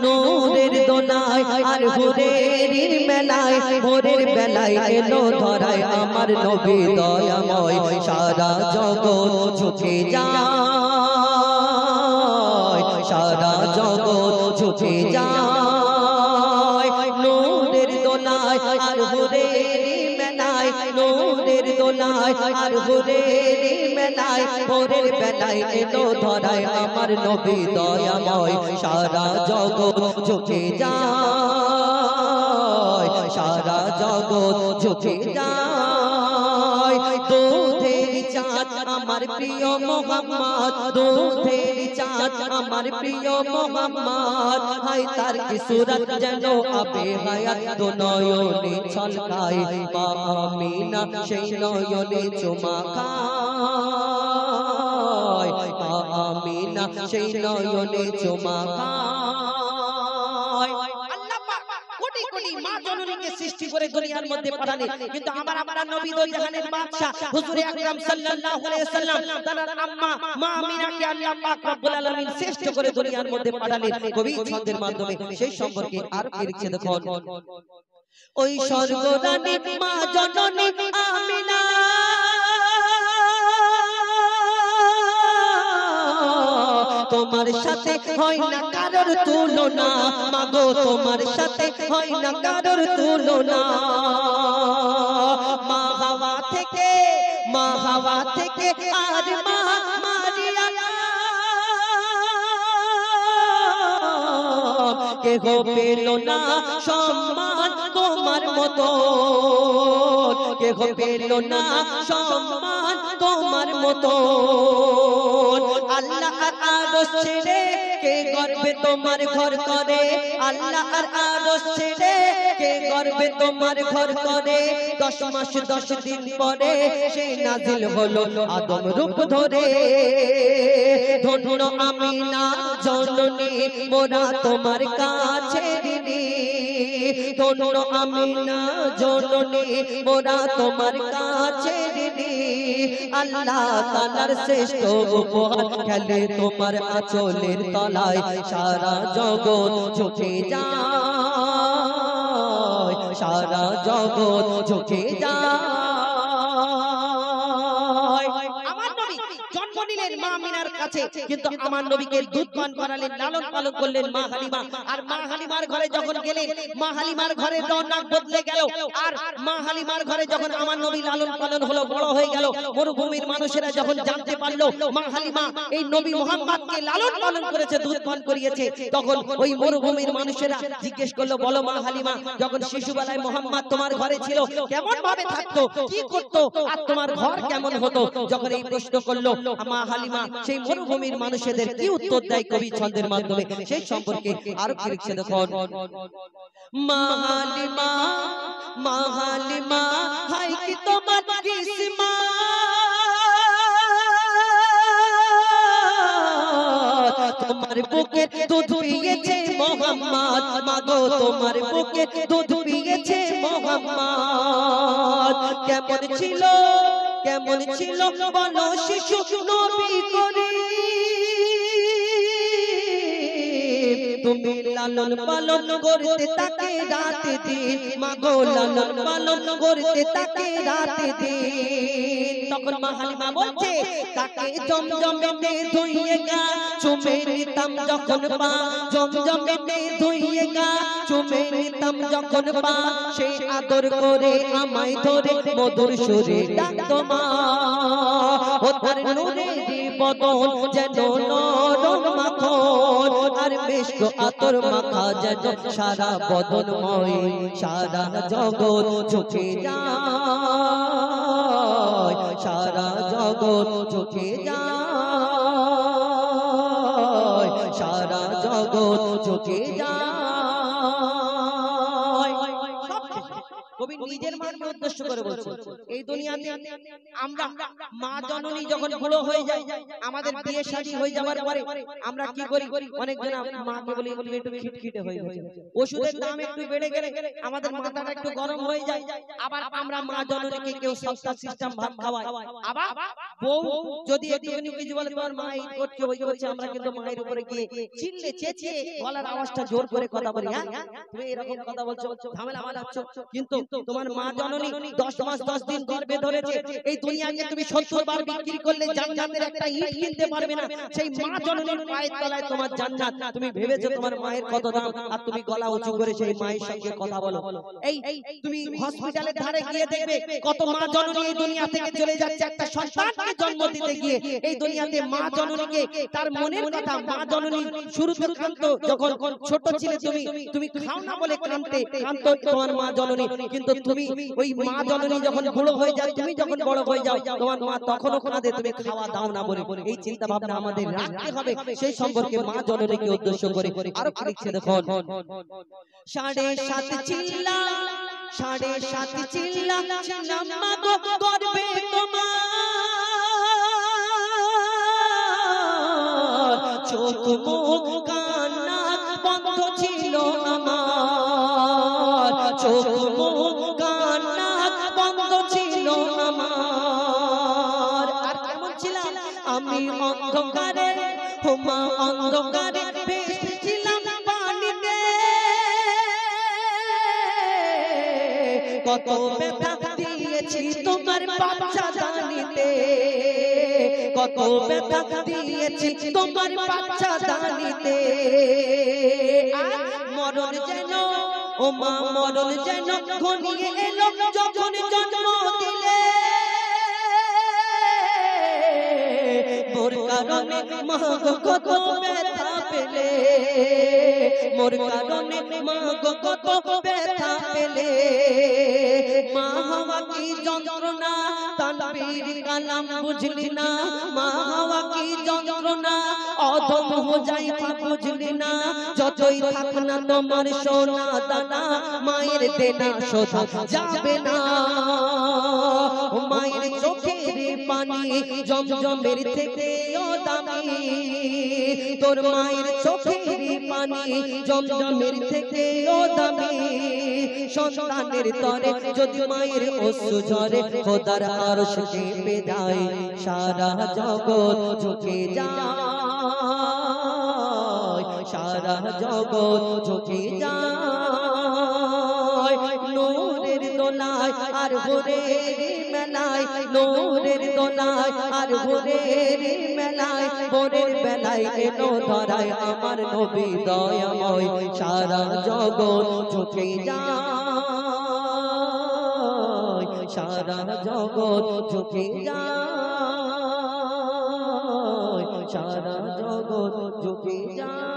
নূরের দোলায় আর ভোরের মেলায় ভোরের বেলায় এলো ধরায় আমার নবী দয়াময় সারা জগৎ ঝুঁকে যায় সারা জগৎ ঝুঁকে যায় নূরের দোলায় আর ভোরের মেলায় নূরের দোলায় আর ভোরের মেলায় ভোরের বেলায় এলো ধরায় আমার নবী দয়াময় সারা জগৎ ঝুঁকে যায় সারা জগৎ ঝুঁকে যায় দুধের চাঁদ আমার প্রিয় মোহাম্মদ দুধের চাঁদ আমার প্রিয় মোহাম্মদ হায় তার কি সুরত যেন আবে হায়াত দো নয়নে ছলকায় মা আমিনা সেই নয়নে চুমা খায় মা আমিনা সেই নয়নে চুমা খায় কোটি কোটি মা জননীকে সৃষ্টি করে দুনিয়ার মধ্যে পাঠালেন কিন্তু আমার আপনার নবী দো জাহানের বাদশা হুজুর আকরাম সাল্লাল্লাহু আলাইহি ওয়াসাল্লাম তার আম্মা মা আমিনাকে আল্লাহ পাক রব্বুল আলামিন শ্রেষ্ঠ করে দুনিয়ার মধ্যে পাঠালেন কবি ছন্দের মাধ্যমে সেই সম্পর্কে আর কি লিখছে দেখুন ওই স্বর্গরানী মা জননী আমিনা তোমার সাথে হয় না কারোর তুলনা মাগো তোমার সাথে হয় না কারোর তুলনা মা হাওয়া থেকে আর মা মারিয়া কেহ পেল না সম্মান তোমার মতো কেহ পেল না সম্মান তোমার মতো আল্লাহ আর আরশ ছেড়ে কে গর্বে তোমার ঘর করে আল্লাহ আর আরশ ছেড়ে কে গর্বে তোমার ঘর করে 10 মাস 10 দিন পরে সেই নাজিল হলো আদম রূপ ধরে ধন্য আমিনা জননী মোরা তোমার কাছে ঋণী ধন্য আমিনা জননী মোরা তোমার কাছে ঋণী আল্লাহ তাআলার শ্রেষ্ঠ উপহার খেলে তোমার আঁচলের তলায় সারা জগৎ ঝুঁকে যায় সারা জগৎ ঝুঁকে যায় আমার নবী জন্ম নিলেন মা আমিনার কাছে কিন্তু আমার নবীকে দুধ পান করালেন লালন পালন করলেন মা হালিমা আর মা হালিমার ঘরে যখন গেলেন মা হালিমার ঘরে রওনাক বদলে গেল আর মা হালিমার ঘরে যখন আমার নবী লালন পালন হলো বড় হয়ে গেল মরুভূমির মানুষেরা যখন জানতে পারলো মা হালিমা এই নবী মুহাম্মদকে লালন পালন করেছে দুধ পান করিয়েছে তখন ওই মরুভূমির মানুষেরা জিজ্ঞেস করলো বলো মা হালিমা যখন শিশুবেলায় মুহাম্মদ তোমার ঘরে ছিল কেমন ভাবে থাকতো কি করতো আর তোমার ঘর কেমন হতো যখন এই প্রশ্ন করলো মা হালিমা সেই মরুভূমির মানুষদের কি উত্তর দেয় কবি ছন্দের মাধ্যমে সেই সম্পর্কে আরো কি লিখছে দেখুন মা হালিমা হায় কি তোমার কিসমা তোমার বুকে দুধ পিয়েছে মোহাম্মদ মাগো তোমার বুকে দুধ পিয়েছে মোহাম্মদ কেমন ছিল বলো শিশু নবী করে তুমি লালন পালন করতে তাকে রাত দিন মাগো লালন পালন করতে তাকে রাত দিন তখন মা হালিমা বলছে তাকে জমজমেতে ধুইয়ে গা চুমে নিতাম যখন পা জমজমেতে ধুইয়ে গা চুমে নিতাম যখন পা সেই আদর করে আমায় ধরে মধুর সুরে ডাকতো মা ও তার নূরের বদন যেন নরম মাখন আর মিষ্টি আতর মাখা যেন সারা বদনময় সারা জগৎ ঝুঁকে যায় সারা জগৎ ঝুঁকে যায় সারা জগৎ ঝুঁকে যায় কবি নিজের মাকে উদ্দেশ্য করে বলছে এই দুনিয়াতে আমরা মা জননী যখন বুড়ো হয়ে যায় আমাদের বিয়ে শাদী হয়ে যাওয়ার পরে আমরা কি করি অনেক জন মাকে বলি একটু খিটখিটে হয়ে গেছে ওষুধের দাম একটু বেড়ে গেলে আমাদের মাথাটা একটু গরম হয়ে যায় আবার আমরা মা জননীকে কেউ সস্তা সিস্টেম ভাত খাওয়ায় আবার বউ যদি একটুখানি কিছু বলে তোমার মা এই করছে ওই করছে আমরা কিন্তু মায়ের উপরে গিয়ে চিল্লে চেঁচিয়ে গলার আওয়াজটা জোর করে কথা বলি হ্যাঁ তুমি এরকম কথা বলছো ঝামেলা বাঁধাচ্ছ কিন্তু তোমার মা জননী 10 মাস 10 দিন গর্ভে ধরেছে এই দুনিয়াকে তুমি 70 বার বিক্রি করলে জান্নাতের একটা ইট কিনতে পারবে না সেই মা জননীর পায়ের তলায় তোমার জান্নাত তুমি ভেবেছো তোমার মায়ের কত দাম আর তুমি গলা উঁচু করে সেই মায়ের সঙ্গে কথা বলো এই তুমি হসপিটালের ধারে গিয়ে দেখবে কত মা জননী এই দুনিয়া থেকে চলে যাচ্ছে একটা সন্তানকে জন্ম দিতে গিয়ে এই দুনিয়াতে মা জননীকে তার মনের কথা মা জননী শুরুতে কাঁদতো যখন ছোট ছিলে তুমি খাও না বলে কাঁদতো তোমার মা জননী কিন্তু তুমি ওই মা জননী যখন বুড়ো হয়ে যায় তুমি যখন বড় হয়ে যাও তোমার মা তখনও কাঁদে তুমি খাওয়া দাও না বলে এই চিন্তা ভাবনা আমাদের রাখতে হবে সেই সম্পর্কে মা জননীকে উদ্দেশ্য করে আরো কি লিখছে দেখুন 7.5 চিল্লা 7.5 চিল্লা নাম্মা গো করবে তোমার চোখ মুখ কান নাক বন্ধ ছিল আমার চোখ মুখ কান নাক বন্ধ ছিল আমার আর কেমন ছিলাম আমি অন্ধকারে হোমা অন্ধকারে ভেসেছিলাম পানিতে কত ব্যথা দিয়েছি তোমার বাচ্চা দানিতে কত ব্যথা দিয়েছি তোমার বাচ্চা দানিতে মরণ যেন ও মা মরণ যেন ঘনিয়ে এলো যখন জন্ম দিলে মোর কারণে মা গো কত ব্যথা পেলে মোর কারণে মা গো কত ব্যথা পেলে মা হওয়া কি যন্ত্রণা তানবীর কালাম বুঝলি না মা হওয়া কি যন্ত্রণা অধম হুজাইফা বুঝলি না যতই থাক না তোমার সোনা দানা মায়ের দেনা শোধা যাবে না মায়ের চোখের পানি জমজমের থেকেও দামি তোর মায়ের চোখের পানি জমজমের থেকেও দামি সন্তানের তরে যদি মায়ের অশ্রু ঝরে খোদার আরশ কেঁপে যায় সারা জগৎ ঝুঁকে যায় সারা জগৎ ঝুঁকে যায় নূরের দোলায় আর ভোরের মেলায় নূরের দোলায় আর ভোরের মেলায় ভোরের বেলায় এলো ধরায় আমার নবী দয়াময় সারা জগৎ ঝুঁকে যায় সারা জগৎ ঝুঁকে যায় সারা জগৎ ঝুঁকে যায়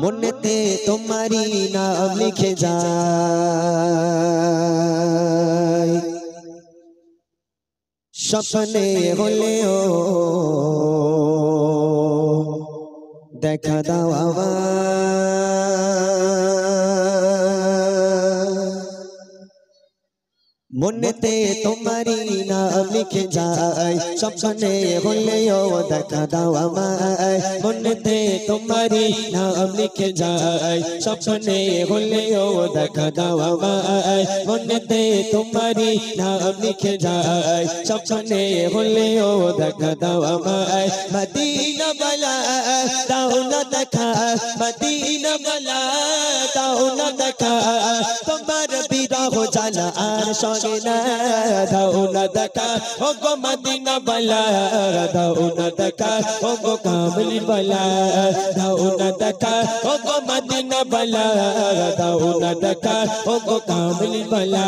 মনেতে তোমারি নাম লিখে যায় স্বপ্নে হলেও দেখা দাও মনেতে তোমারি নাম লিখে যায় স্বপ্নে হলেও দেখা দাও আমায় মনেতে তোমারি নাম লিখে যায় স্বপ্নে হলেও দেখা দাও আমায় মনেতে তোমারি নাম লিখে যায় স্বপ্নে হলেও দেখা দাও আমায় মদিনা বালা দাও না দেখা মদিনা বালা দাও না দেখা তোমার বিরহ জ্বালা আর সঙ্গে না দাও না দেখা ও গো মদিনা বালা দাও না দেখা ও গো কামলি বালা দাও না দেখা ও গো মদিনা বালা দাও না দেখা ও গো কামলি বালা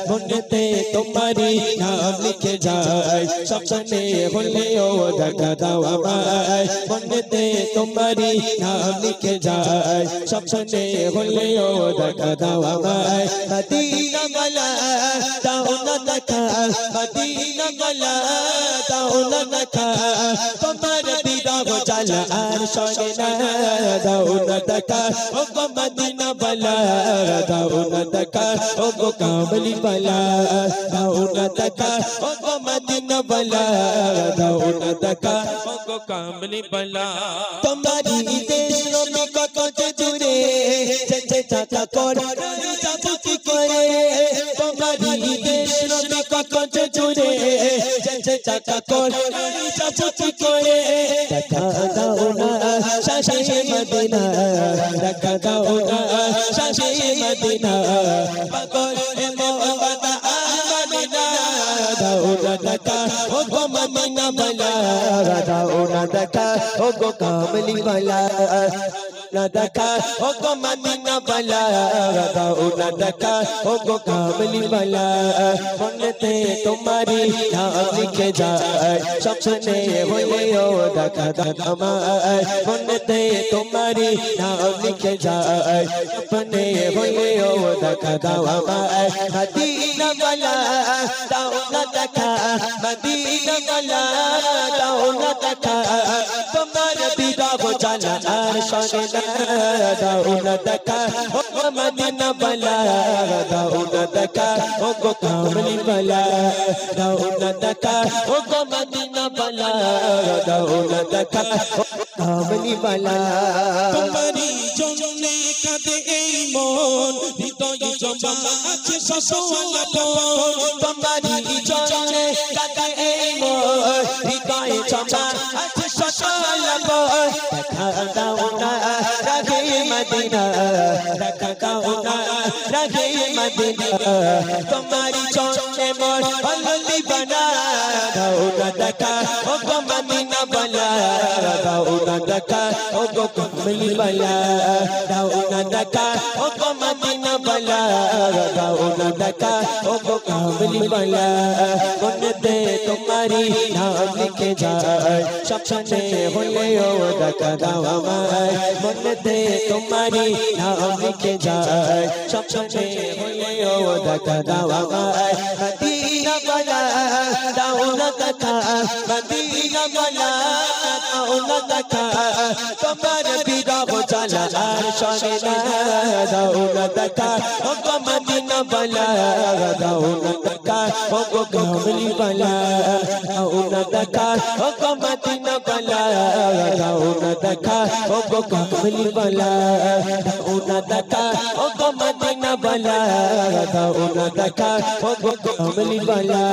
মনেতে তোমারি নাম লিখে যায় স্বপ্নে হলেও দেখা দাও আমায় মনেতে তোমারি নাম লিখে যায় স্বপ্নে হলেও দেখা দাও আমায় মদিনা বালা দাও না দেখা মদিনা বালা দাও না দেখা তোমার বিরহ চালা আর সঙ্গে না দাও না দেখা ও গো মদিনা বালা দাও না দেখা ও গো কামলি বালা দাও না দেখা ও গো মদিনা বালা দাও না দেখা ও গো কামলি বালা তোমারি দেশ নবী কত দূরে যেতে চাকা করে যাবো কি করে তোমারি দেশ নবী কত দূরে যেতে চাকা করে যাবো কি করে দেখা দাও না শাশে মদিনা দেখা দাও না শাশে মদিনা পাগল এ মোহাম্মদ মদিনা দাও না দেখা ও গো মদিনা বালা দাও না দেখা ও গো কামলি বালা না দেখা ও গো মদিনা বালা দাও না দেখা ও গো কামলি বালা মনেতে তোমারি নাম লিখে যায় স্বপ্নে হইলেও দেখা আমায় মনেতে তোমারি নাম লিখে যায় স্বপ্নে হইলেও দেখা দাও আমায় মদিনা বালা দাও না দেখা মদিনা বালা দাও না দেখা তোমার বিদাব চালা আর সঙ্গে দাও না দেখা ও মদিনা বালা দাও না দেখা ও গো কামলি বালা দাও না দেখা ও গো মদিনা বালা দাও না দেখা কামলি বালা তোমারি জন্যে কাঁদে এই মন হৃদয়ে জমা আছে সসলাপন তোমারি জন্যে কাঁদে এই মন হৃদয়ে জমা আছে সসলাপন দেখা দাও না রাগে মদিনা দেখা দাও না রাগে মদিনা তোমারি জন্যে মোর হলদি বানা দাও না দেখা ও গো মদিনা বালা দাও না দেখা ও গো কামলি বালা দাও না দেখা ও গো মদিনা বালা দাও না দেখা ও গো কামলি বালা মনেতে তোমারি নাম লিখে যায় স্বপ্নে হইলেও দেখা দাও আমায় মনেতে তোমারি নাম লিখে যায় স্বপ্নে হইলেও দেখা দাও আমায় মদিনা বালা দাও না দেখা মদিনা বালা দাও না দেখা তোমার বিদাব চালা আর সঙ্গে না দাও না দেখা ও গো মদিনা বালা দাও না দেখা ও গো কামলি বালা দাও না দেখা ও গো মদিনা বালা দাও না দেখা ও গো কামলি বালা দাও না দেখা ও গো মদিনা বালা দাও না দেখা ও গো কামলি বালা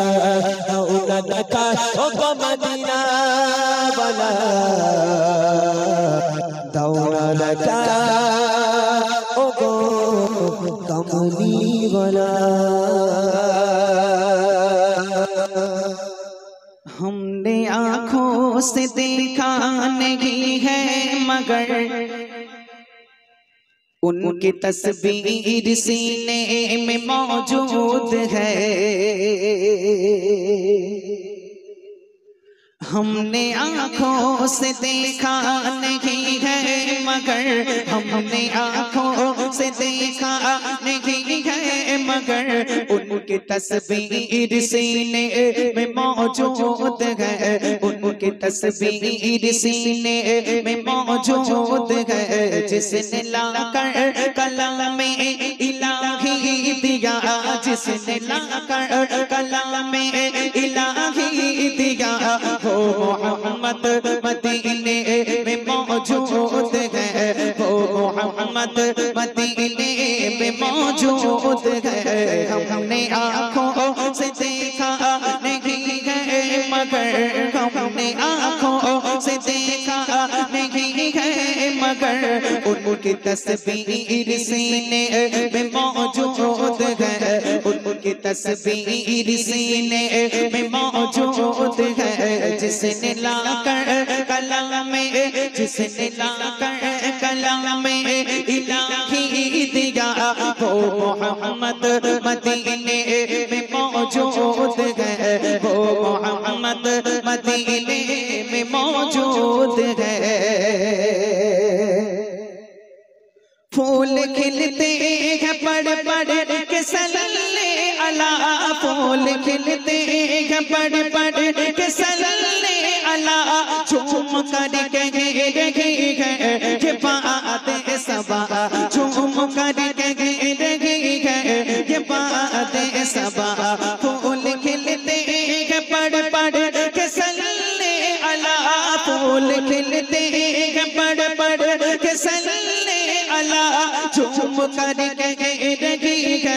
দাও না দেখা ও গো মদিনা বালা দাও না দেখা ও গো কামলি বালা हमने आँखों से देखा नहीं है मगर उनकी तस्वीर सीने में मौजूद है। हमने आँखों से देखा नहीं है मगर हमने आँखों से देखा नहीं है मगर उनकी तस्वीर सीने में मौजूद है। उनकी तस्वीर सीने में मौजूद है। जिसने लाकर कलम में इलाही दिया जिसने लाकर कलम में इलाही दिया वो मोहम्मद मदीने में मौजूद है। वो मोहम्मद मदीने में मौजूद है। हमने आँखों से देखा नहीं है मगर हमने आँखों से देखा नहीं है मगर उनकी तस्वीर सीने में मौजूद है। उनकी तस्वीर सीने में मौजूद है। जिसने लाकर कलम में जिसने लाकर कलम में इलाही दिया वो मोहम्मद मदीने में मौजूद है। वो मोहम्मद मदीने में मौजूद है। फूल खिलते हैं पड़ पड़ के सल्ले अला फूल खिलते हैं पड़ पड़ के सल्ले अला झूम कर कह रही है ये बात सबा झूम कर कह रही है ये बात सबा फूल खिलते हैं पढ़ पढ़ के सल्ले अला फूल खिलते हैं पढ़ के सल्ले अला झूम कर कह रही है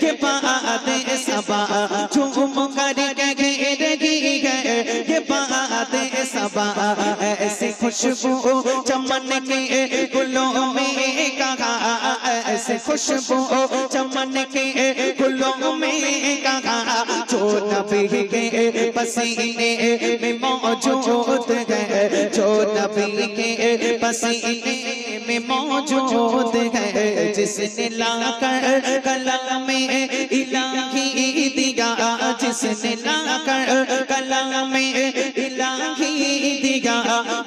ये बात सबा झूम कर कह रही है ये बात सबा ऐसी खुशबू चमन के गुलों में कहा ऐसे खुशबू चमन के गुलों में कहा जो नबी के पसीने में मौजूद है जो नबी के पसीने में मौजूद है जिसने लाकर कलम में इलाही दिया जिसने लाकर कलम में इलाही दिया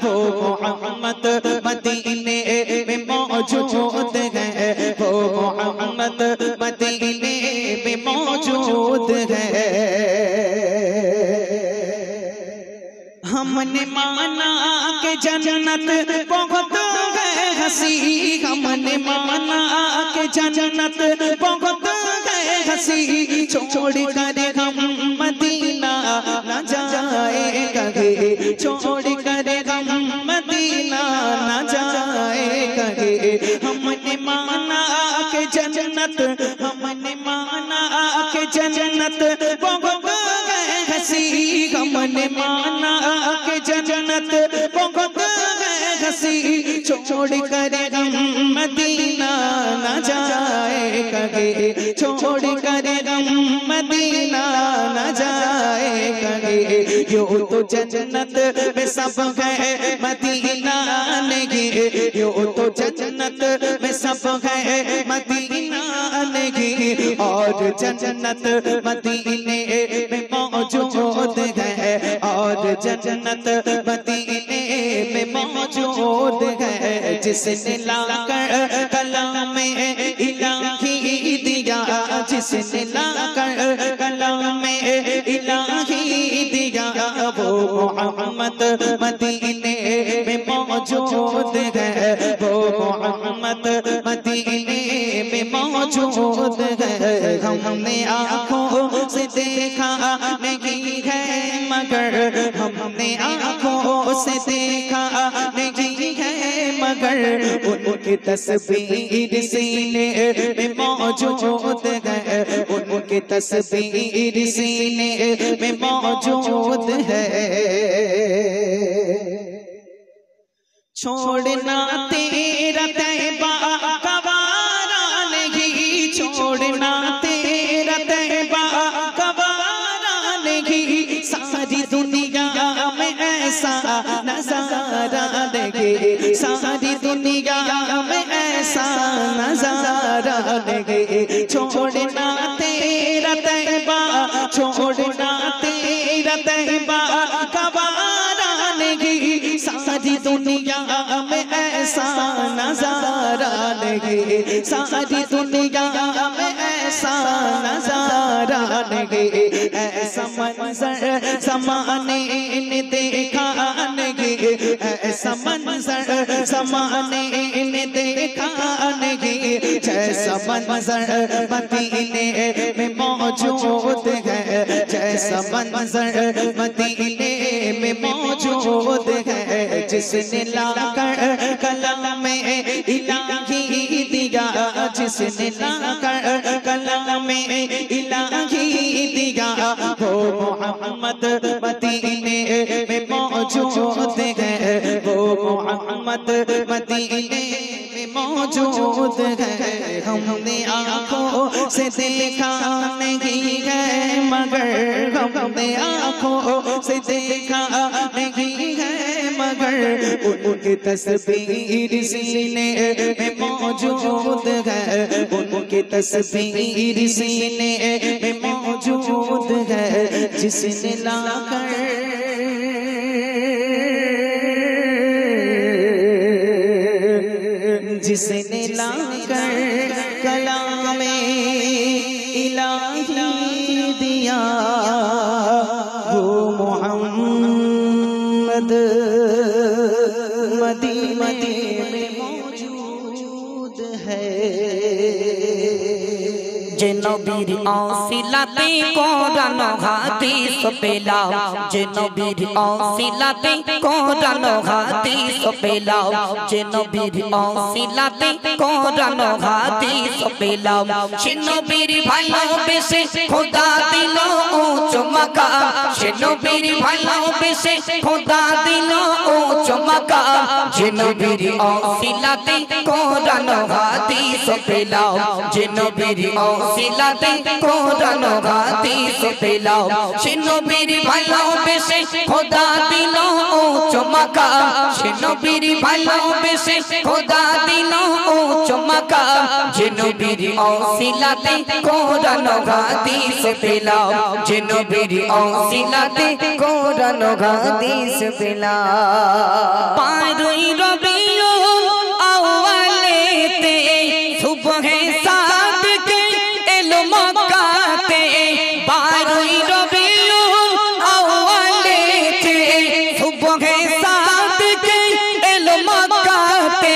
वो मोहम्मद मदीने में मौजूद है वो मोहम्मद मदीने में मौजूद है हमने माना कि जन्नत बहुत है हंसी हमने माना कि जन्नत बहुत है हंसी छोड़ कर हम मदीना न जाए कहे छोड़ कर हम मदीना न जाए कहे हमने माना कि जन्नत हमने माना कि जन्नत बहुत है हंसी हमने माना कि जन्नत बहुत है हंसी छोड़ कर हम मदीना न जाए कहे छोड़ कर हम मदीना न जाए कहे यो तो जन्नत में सब है मदीना नहीं यो तो जन्नत में सब है मदीना नहीं और जन्नत मदीने में मौजूद है और जन्नत मदीने में मौजूद है जिसने लाकर कलम में इलाही दिया जिसने लाकर कलम में इलाही दिया वो मोहम्मद मदीने में मौजूद है वो मोहम्मद मदीने में मौजूद है हमने आँखों से देखा नहीं है मगर हमने आँखों से देखा नहीं है मगर उनकी तस्वीर सीने में मौजूद है उनकी तस्वीर सीने में मौजूद है छोड़ना तेरा तैबा कवारा नहीं छोड़ना तेरा तैबा कवारा नहीं सारी दुनिया में ऐसा नजारा देखे सारी दुनिया में ऐसा नजारा देखे छोड़ना तेरा तैबा छोड़ना तेरा तैबा कवारा नहीं सारी दुनिया में ऐसा नजारा नहीं सारी दुनिया में ऐसा नजारा नहीं ऐसा मंजर समाने ने देखा नहीं ऐसा मंजर समाने ने देखा नहीं जैसा मंजर मदीने में मौजूद है जैसा मंजर मदीने में मौजूद है जिसने लाकर कलम में इलाही दिया जिसने लाकर कलम में इलाही दिया वो मोहम्मद मदीने में मौजूद है वो मोहम्मद मदीने में मौजूद है हमने आँखों से देखा नहीं है मगर हमने आँखों से देखा नहीं है मगर उनकी तस्वीर सीने में मौजूद है उनकी तस्वीर सीने में मौजूद है जिसने लाकर जिसने लाकर कलाम में इलाही दिया वो मोहम्मद मोहम्मद मदीने में मौजूद है। যে নবীর অসিলাতে কোরআন হাদিস পেলাম, যে নবীর অসিলাতে কোরআন হাদিস পেলাম, যে নবীর অসিলাতে কোরআন হাদিস পেলাম। সে নবীর ভালোবেসে খোদা দিল উচ্চ মাকাম, সে নবীর ভালোবেসে খোদা দিল উচ্চ মাকাম। যে নবীর অসিলাতে কোরআন হাদিস পেলাম, যে নবীর অসিলাতে কোরআন হাদিস পেলাম। সে নবীর ভালোবেসে খোদা দিল উচ্চ মাকাম, সে নবীর ভালোবেসে খোদা দিল উচ্চ মাকাম। যে নবীর অসিলাতে কোরআন হাদিস পেলাম, যে নবীর অসিলাতে কোরআন হাদিস পেলাম। পাঁচই রবিউল আউয়ালেতে সুবহে সাদকে এলো মক্কাতে, বারোই রবিউল আউয়ালেতে সুবহে সাদকে এলো মক্কাতে।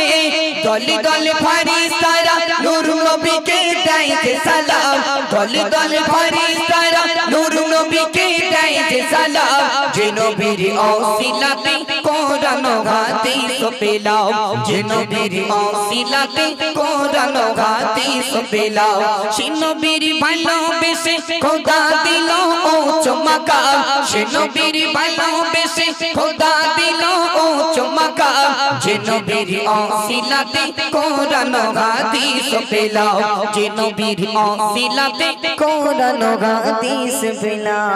দলে দলে ফেরেশতারা নূর নবীকে দেয় সালাম, দলে দলে ফেরেশতারা নূর নবীকে দেয় সালাম। যে নবীর অসিলাতে কোরআন হাদিস পেলাম, যে নবীর অসিলাতে কোরআন হাদিস পেলাম। সে নবীর ভালোবেসে খোদা দিল উচ্চ মাকাম, সে নবীর ভালোবেসে খোদা দিল উচ্চ মাকাম। যে নবীর অসিলাতে কোরআন হাদিস পেলাম, যে নবীর অসিলাতে কোরআন হাদিস পেলাম।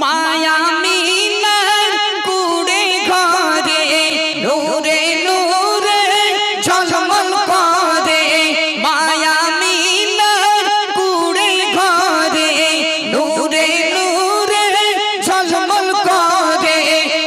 মায়া মিনার কুড়ে ঘরে নূরে নূরে ঝলমল করে, মায়া মিনার কুড়ে ঘরে নূরে নূরে ঝলমল করে।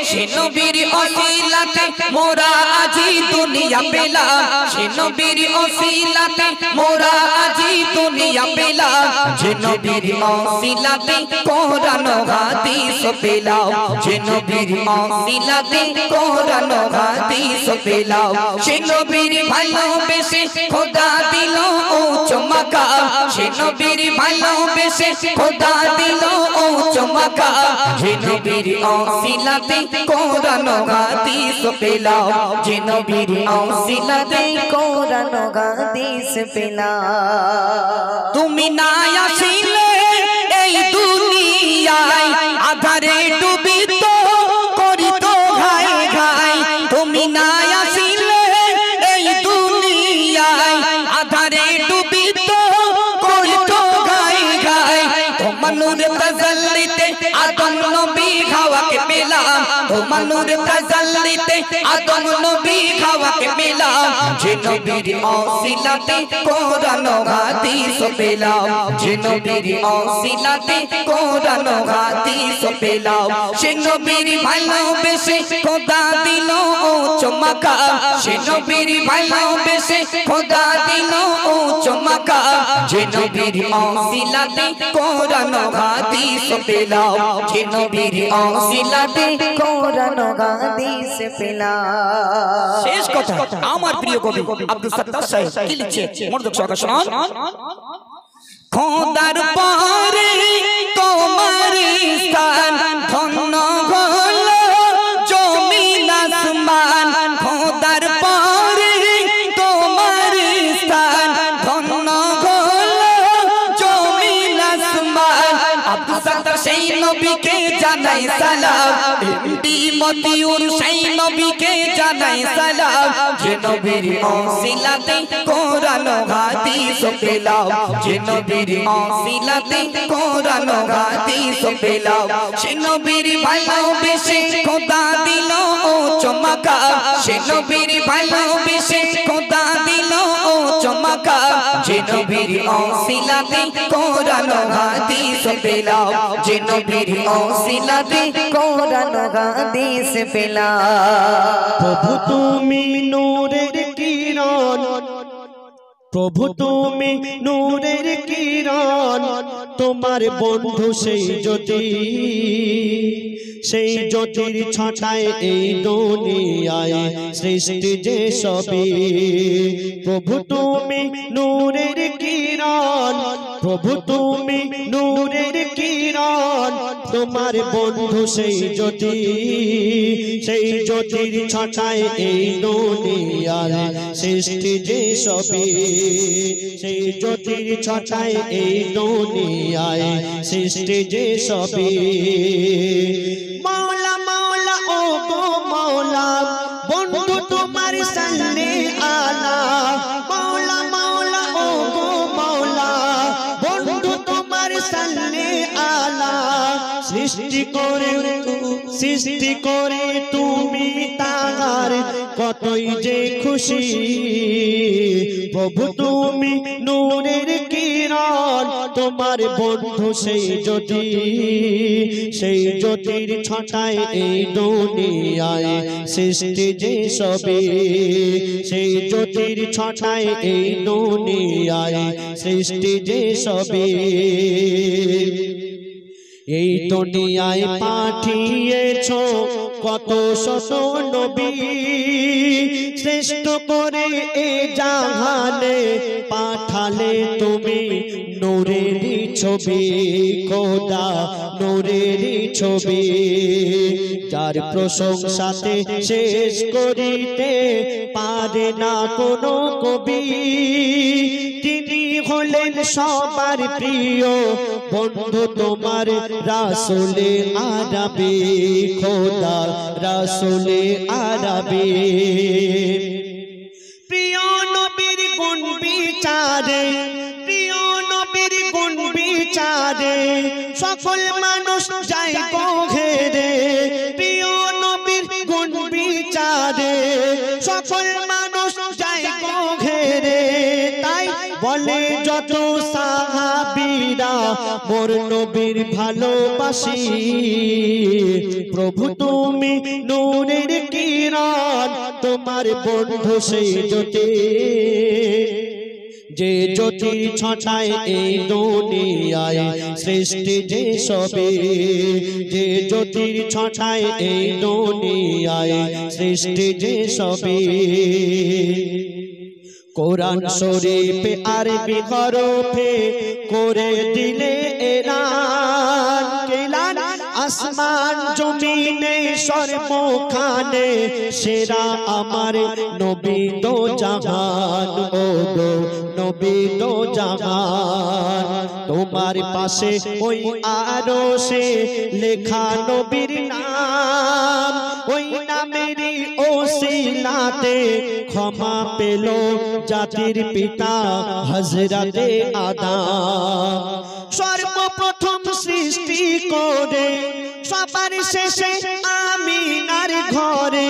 সে নবীর অসিলাতে মোরা আজি দুনিয়া পেলাম, সে নবীর অসিলাতে মোরা আজি দুনিয়া পেলাম। যে নবীর অসিলাতে কোরআন হাদিস পেলাম, যে নবীর অসিলাতে কোরআন হাদিস পেলাম। সে নবীর ভালোবেসে খোদা দিল উচ্চ মাকাম, সে নবীর ভালোবেসে খোদা দিল উচ্চ মাকাম। যে নবীর অসিলাতে কোরআন হাদিস পেলাম, যে নবীর অসিলাতে কোরআন হাদিস পেলাম। তুমি না আসিলে এই দুনিয়ায় আধারে ডুবিত করিত ঘাই ঘাই, তুমি না আসিলে এই দুনিয়ায় আধারে ডুবিত করিত ঘাই ঘাই। তোমার নূরে তাজাল্লিতে আদম নবী খাওয়াকে পেলাম, তোমার নূরে তাজাল্লিতে আদম নবী খাওয়াকে পেলাম। যে নবীর অসিলাতে কোরআন হাদিস পেলাম, যে নবীর অসিলাতে কোরআন হাদিস পেলাম। সে নবীর ভালোবেসে খোদা দিল উচ্চ মাকাম, সে নবীর ভালোবেসে খোদা দিল উচ্চ মাকাম। যে নবীর অসিলাতে কোরআন হাদিস পেলাম, যে নবীর অসিলাতে কোরআন হাদিস পেলাম। শেষ কথা আমার প্রিয় কবি আব্দুল সত্তার সাহেব কি লিখছে মনোযোগ সহকারে শুনুন। খোদার পরে তোমার স্থান ধন্য হলো জমিন আসমান, খোদার পরে তোমার স্থান ধন্য হলো জমিন আসমান। আব্দুল সত্তার সেই নবীকে জানাই সালাম, এমডি মতিউর সেই নবীকে জানাই সালাম। যে নবীর অসিলাতে কোরআন হাদিস পেলাম, যে নবীর অসিলাতে কোরআন হাদিস পেলাম। সে নবীর ভালোবেসে খোদা দিল উচ্চ মাকাম, সে নবীর ভালোবেসে খোদা দিল উচ্চ মাকাম। যে নবীর অসিলাতে কোরআন হাদিস পেলাম, যে নবীর অসিলাতে কোরআন হাদিস পেলাম। প্রভু তুমি নূরের কিরণ, প্রভু তুমি নূরের কিরণ, তোমার বন্ধু সেই জ্যোতি, সেই জ্যোতির ছটায় এই দুনিয়ায় সৃষ্টি যে সবই। প্রভু তুমি নূরের কিরণ, প্রভু তুমি নূরের কিরণ, তোমার বন্ধু সেই জ্যোতি, সেই জ্যোতির ছটায় এই দুনিয়ায় সৃষ্টি যে সবই। সেই জ্যোতির ছটায় এই দুনিয়ায় সৃষ্টি যে সবই। মৌলা মৌলা ও গো মৌলা, বন্ধু তোমার সাল্লে আলা। মৌলা মৌলা ও গো মৌলা, বন্ধু তোমার সাল্লে আলা। সৃষ্টি করে তুমি তাহার কতই যে খুশি। প্রভু তুমি নূরের কিরণ, তোমার বন্ধু সেই জ্যোতি, সেই জ্যোতির ছটায় এই দুনিয়ায় সৃষ্টি যে সবই। সেই জ্যোতির ছটায় এই দুনিয়ায় সৃষ্টি যে সবই। এই দুনিয়ায় পাঠিয়েছো কত শত নবী, শ্রেষ্ঠ করে এ জাহানে পাঠালে তুমি নূরেরই ছবি। খোদা নূরেরই ছবি, যার প্রশংসাতে শেষ করিতে পারে না কোনো কবি। তিনি হলেন সবার প্রিয় বন্ধু তোমার রাসূলে আরবি। খোদা রাসূলে আরবি। প্রিয় নবীর গুণ বিচারে, প্রিয় নবীর গুণ বিচারে সকল মানুষ যায় গো ঘেরে। প্রিয় নবীর গুণ বিচারে সকল মানুষ যায় গো ঘেরে। তাই বলে যত সাহাবীরা মোর নবীর ভালোবাসি। প্রভু তুমি নূরের কিরণ, তোমার বন্ধু সেই জ্যোতি, যে জ্যোতির ছটায় এই দুনিয়ায় সৃষ্টি যে সবই। যে জ্যোতির ছটায় এই দুনিয়ায় সৃষ্টি যে সবই। কোরআন শরীফে আরবি হরফে করে দিলে এলান। কেলান আসমান জমিনে সর্বখানে সেরা আমার নবী দো জাহান। ও গো নবী দো জাহান, তোমার পাশে ওই আরশে লেখা নবীর নাম। ওই নামেরই ওসিলাতে ক্ষমা পেল জাতির পিতা হযরতে আদম। সর্বপ্রথম সৃষ্টি করে সবার শেষে আমিনার ঘরে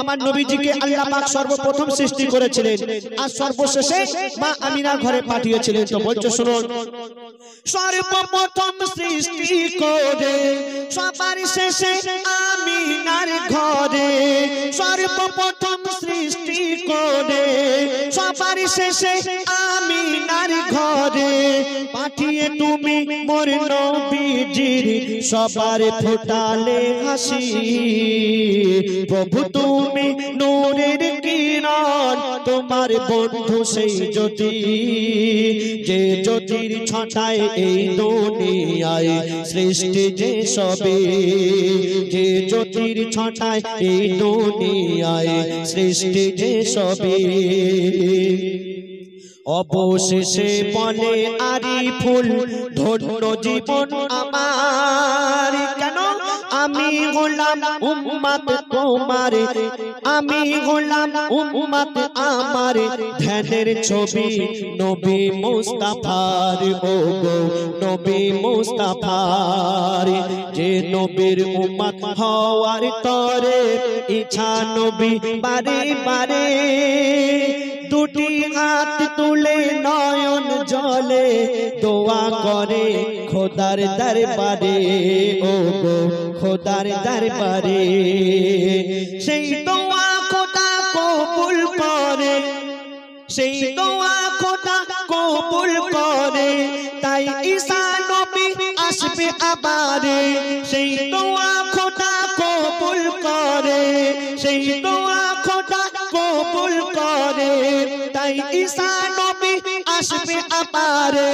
আমার নবীজিকে আল্লাহ পাক সর্বপ্রথম সৃষ্টি করেছিলেন আর সর্বশেষে মা আমিনার ঘরে পাঠিয়েছিলেন। তো বলছো শুনুন, সর্বপ্রথম সৃষ্টি করে সবার শেষে আমিনার ঘরে। সর্বপ্রথম সৃষ্টি করে সবার শেষে আমিনার ঘরে পাঠিয়ে তুমি মোর নবীজির সবার ফোটালে হাসি। প্রভু তুমি নূরের কিরণ, তোমার বন্ধু সেই জ্যোতি, যে জ্যোতির ছটায় এই দুনিয়ায় সৃষ্টি যে সবই। যে জ্যোতির ছটায় এই দুনিয়ায় সৃষ্টি যে সবই। অবশেষে বলে আরিফুল ধন্য জীবন আমার। কেন? আমি হলাম উম্মত তোমার, আমি হলাম উম্মত আমার। ধ্যানের ছবি নবী মুস্তাফার। ও গো নবী মুস্তাফার, যে নবীর উম্মত হওয়ার তরে ইচ্ছা নবী বারে বারে। দুটি হাত তুলে নয়ন জলে দোয়া করে খোদার দরবারে। ও গো খোদার দরবারে, সেই দোয়া খোদা কবুল করে, সেই দোয়া খোদা কবুল করে, তাই ঈসা নবী আসবে আবারে। সেই দোয়া খোদা কবুল করে, সেই দোয়া খোদা কবুল করে, তাই ঈসা নবী আসবে আবারে।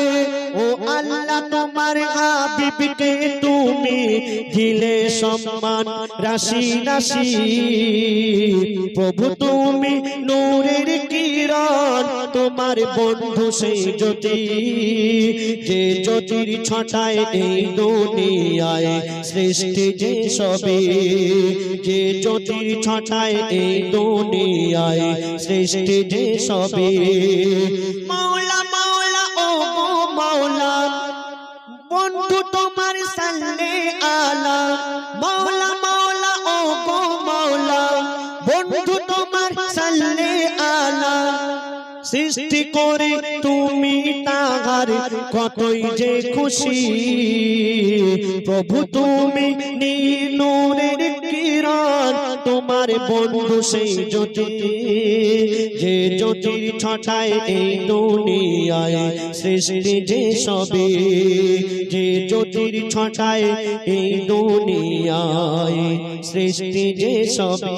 ও আল্লাহ তোমার হাবিবকে তুমি দিলে সম্মান রাশি রাশি, প্রভু তুমি নূরের কিরণ, তোমার বন্ধু সেই জ্যোতি, যে জ্যোতির ছটায় এই দুনিয়ায় সৃষ্টি যে সবে, যে জ্যোতির ছটায় এই দুনিয়ায় সৃষ্টি যে সবে। মাওলা মাওলা ও মাওলা, বন্ধু তোমার সাল্লে আলা। মাওলা মাওলা ও মাওলা, বন্ধু তোমার সাল্লে আলা। সৃষ্টি করে তুমি তাহার কতই যে খুশি, প্রভু তুমি নূরের কিরণ, তোমার বন্ধু সেই জ্যোতি, যে জ্যোতির ছটায় এই দুনিয়ায় সৃষ্টি যে সবে, যে জ্যোতির ছটায় এই দুনিয়ায় সৃষ্টি যে সবে।